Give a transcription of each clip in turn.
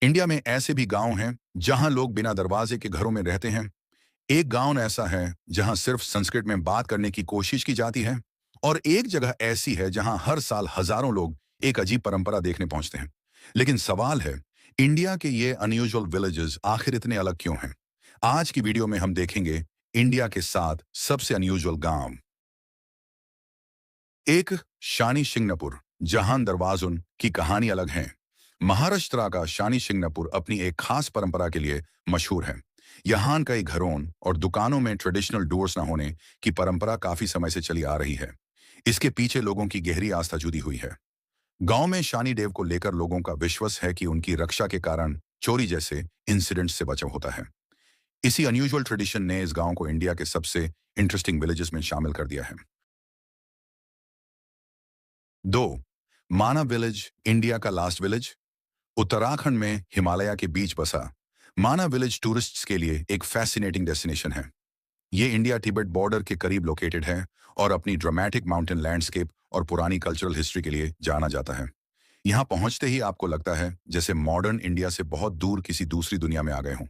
India में ऐसे भी गांव हैं जहां लोग बिना दरवाजे के घरों में रहते हैं। एक गांव ऐसा है जहां सिर्फ संस्कृत में बात करने की कोशिश की जाती है, और एक जगह ऐसी है जहां हर साल हजारों लोग एक अजीब परंपरा देखने पहुंचते हैं। लेकिन सवाल है, इंडिया के ये अनयूजुअल विलेजेस आखिर इतने अलग क्यों हैं? आज की वीडियो में हम देखेंगे इंडिया के 7 सबसे अनयूजुअल गांव। एक, शानी शिंगणापुर, जहां दरवाजुन की कहानी अलग है। महाराष्ट्र का शानी शिंगणापुर अपनी एक खास परंपरा के लिए मशहूर है। यहाँ कई घरों और दुकानों में ट्रेडिशनल डोर्स न होने की परंपरा काफी समय से चली आ रही है। इसके पीछे लोगों की गहरी आस्था जुड़ी हुई है। गांव में शानी देव को लेकर लोगों का विश्वास है कि उनकी रक्षा के कारण चोरी जैसे इंसिडेंट्स से बचाव होता है। इसी अनयूजुअल ट्रेडिशन ने इस गांव को इंडिया के सबसे इंटरेस्टिंग विलेजेस में शामिल कर दिया है। 2, माना विलेज, इंडिया का लास्ट विलेज। उत्तराखंड में हिमालय के बीच बसा माना विलेज टूरिस्ट्स के लिए एक फैसिनेटिंग डेस्टिनेशन है। ये इंडिया तिब्बत बॉर्डर के करीब लोकेटेड है और अपनी ड्रामेटिक माउंटेन लैंडस्केप और पुरानी कल्चरल हिस्ट्री के लिए जाना जाता है। यहाँ पहुंचते ही आपको लगता है जैसे मॉडर्न इंडिया से बहुत दूर किसी दूसरी दुनिया में आ गए हों।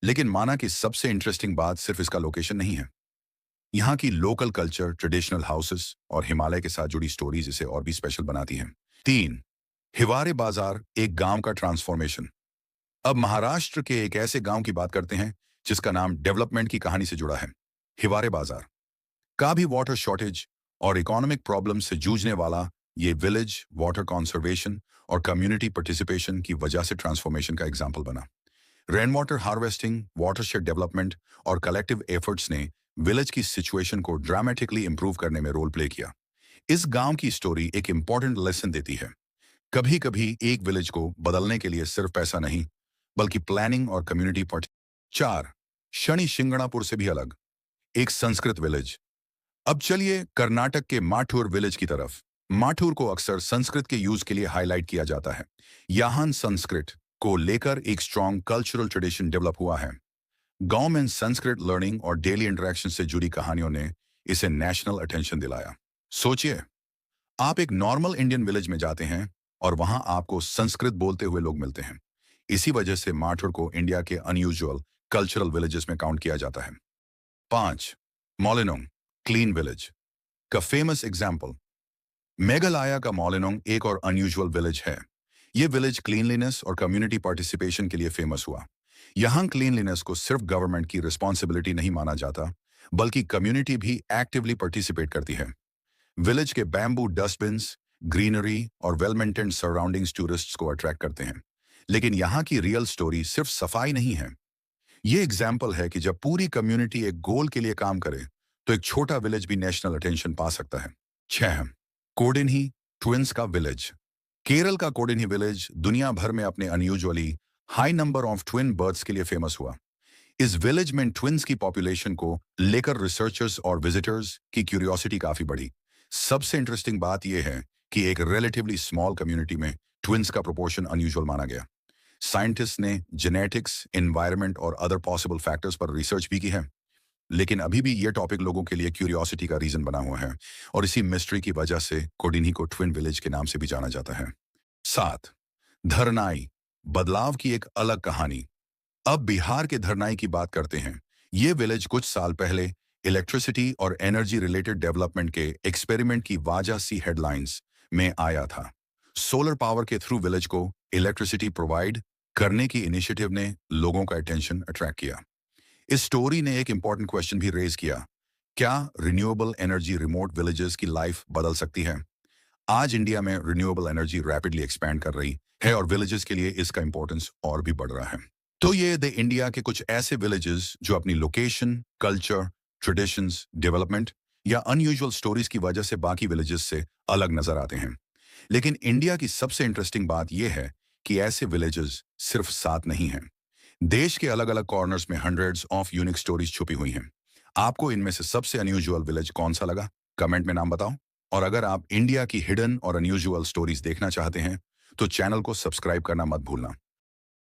लेकिन माना की सबसे इंटरेस्टिंग बात सिर्फ इसका लोकेशन नहीं है। यहाँ की लोकल कल्चर, ट्रेडिशनल हाउसेस और हिमालय के साथ जुड़ी स्टोरीज इसे और भी स्पेशल बनाती हैं। 3, हिवारे बाजार, एक गांव का ट्रांसफॉर्मेशन। अब महाराष्ट्र के एक ऐसे गांव की बात करते हैं जिसका नाम डेवलपमेंट की कहानी से जुड़ा है। हिवारे बाजार का भी वाटर शॉर्टेज और इकोनॉमिक प्रॉब्लम से जूझने वाला ये विलेज वाटर कंजर्वेशन और कम्युनिटी पार्टिसिपेशन की वजह से ट्रांसफॉर्मेशन का एग्जाम्पल बना। Rain water harvesting, watershed development और कलेक्टिव एफर्ट्स ने विलेज की सिचुएशन को ड्रामेटिकली इंप्रूव करने में रोल प्ले किया। इस गांव की स्टोरी एक इंपॉर्टेंट लेसन देती है। कभी कभी एक विलेज को बदलने के लिए सिर्फ पैसा नहीं, बल्कि प्लानिंग और कम्युनिटी पार्ट। 4, शनि शिंगणापुर से भी अलग, एक संस्कृत विलेज। अब चलिए कर्नाटक के माठुर विलेज की तरफ। माठुर को अक्सर संस्कृत के यूज के लिए हाईलाइट किया जाता है। यहाँ संस्कृत को लेकर एक स्ट्रॉन्ग कल्चरल ट्रेडिशन डेवलप हुआ है। गांव में संस्कृत लर्निंग और डेली इंटरेक्शन से जुड़ी कहानियों ने इसे नेशनल अटेंशन दिलाया। सोचिए, आप एक नॉर्मल इंडियन विलेज में जाते हैं और वहां आपको संस्कृत बोलते हुए लोग मिलते हैं। इसी वजह से माठुर को इंडिया के अनयूजुअल कल्चरल विलेजेस में काउंट किया जाता है। 5, मोलिनोंग, क्लीन विलेज का फेमस एग्जाम्पल। मेघालय का मोलिनोंग एक और अनयूजुअल विलेज है। यह विलेज क्लीनलीनेस और कम्युनिटी पार्टिसिपेशन के लिए फेमस हुआ। यहाँ क्लीनलीनेस को सिर्फ गवर्नमेंट की रिस्पॉन्सिबिलिटी नहीं माना जाता, बल्कि कम्युनिटी भी एक्टिवली पार्टिसिपेट करती है। विलेज के बैम्बू डस्टबिन्स, ग्रीनरी और वेल मेंटेन्ड सराउंडिंग्स टूरिस्ट्स को अट्रैक्ट करते हैं। लेकिन यहाँ की रियल स्टोरी सिर्फ सफाई नहीं है। ये एग्जाम्पल है कि जब पूरी कम्युनिटी एक गोल के लिए काम करे तो एक छोटा विलेज भी नेशनल अटेंशन पा सकता है। 6, कोडिन्ही ट्विंस का विलेज। केरल का कोडिन्ही विलेज दुनिया भर में अपने unusually high number of twin births के लिए फेमस हुआ। इस विलेज में ट्विन्स की पॉपुलेशन को लेकर रिसर्चर्स और विजिटर्स की क्यूरियोसिटी काफी बढ़ी। सबसे इंटरेस्टिंग बात यह है कि एक रिलेटिवली स्मॉल कम्युनिटी में ट्विन्स का प्रोपोर्शन अनयूजुअल माना गया। साइंटिस्ट ने जेनेटिक्स, एनवायरनमेंट और अदर पॉसिबल फैक्टर्स पर रिसर्च भी की है। लेकिन अभी भी यह टॉपिक लोगों के लिए क्यूरियोसिटी का रीजन बना हुआ है, और इसी मिस्ट्री की वजह से कोडिन्ही को ट्विन विलेज के नाम से भी जाना जाता है। 7, धरनाई, बदलाव की एक अलग कहानी। अब बिहार के धरनाई की बात करते हैं। ये विलेज कुछ साल पहले इलेक्ट्रिसिटी और एनर्जी रिलेटेड डेवलपमेंट के एक्सपेरिमेंट की वजह से हेडलाइंस में आया था। सोलर पावर के थ्रू विलेज को इलेक्ट्रिसिटी प्रोवाइड करने की इनिशिएटिव ने लोगों का अटेंशन अट्रैक्ट किया। इस स्टोरी ने एक इंपॉर्टेंट क्वेश्चन भी रेज किया, क्या रिन्यूएबल एनर्जी रिमोट विलेजेस की लाइफ बदल सकती है? आज इंडिया में रिन्यूएबल एनर्जी रैपिडली एक्सपैंड कर रही है और विलेजेस के लिए इसका इंपॉर्टेंस और भी बढ़ रहा है। तो ये द इंडिया के कुछ ऐसे विलेजेस जो अपनी लोकेशन, कल्चर, ट्रेडिशंस, डेवलपमेंट या अनयूजुअल स्टोरीज की वजह से बाकी विलेजेस से अलग नजर आते हैं। लेकिन इंडिया की सबसे इंटरेस्टिंग बात यह है कि ऐसे विलेजेस सिर्फ 7 नहीं हैं। देश के अलग अलग कॉर्नर्स में हंड्रेड्स ऑफ यूनिक स्टोरीज छुपी हुई हैं। आपको इनमें से सबसे अनयूजुअल विलेज कौन सा लगा? कमेंट में नाम बताओ। और अगर आप इंडिया की हिडन और अनयूजुअल स्टोरीज देखना चाहते हैं तो चैनल को सब्सक्राइब करना मत भूलना।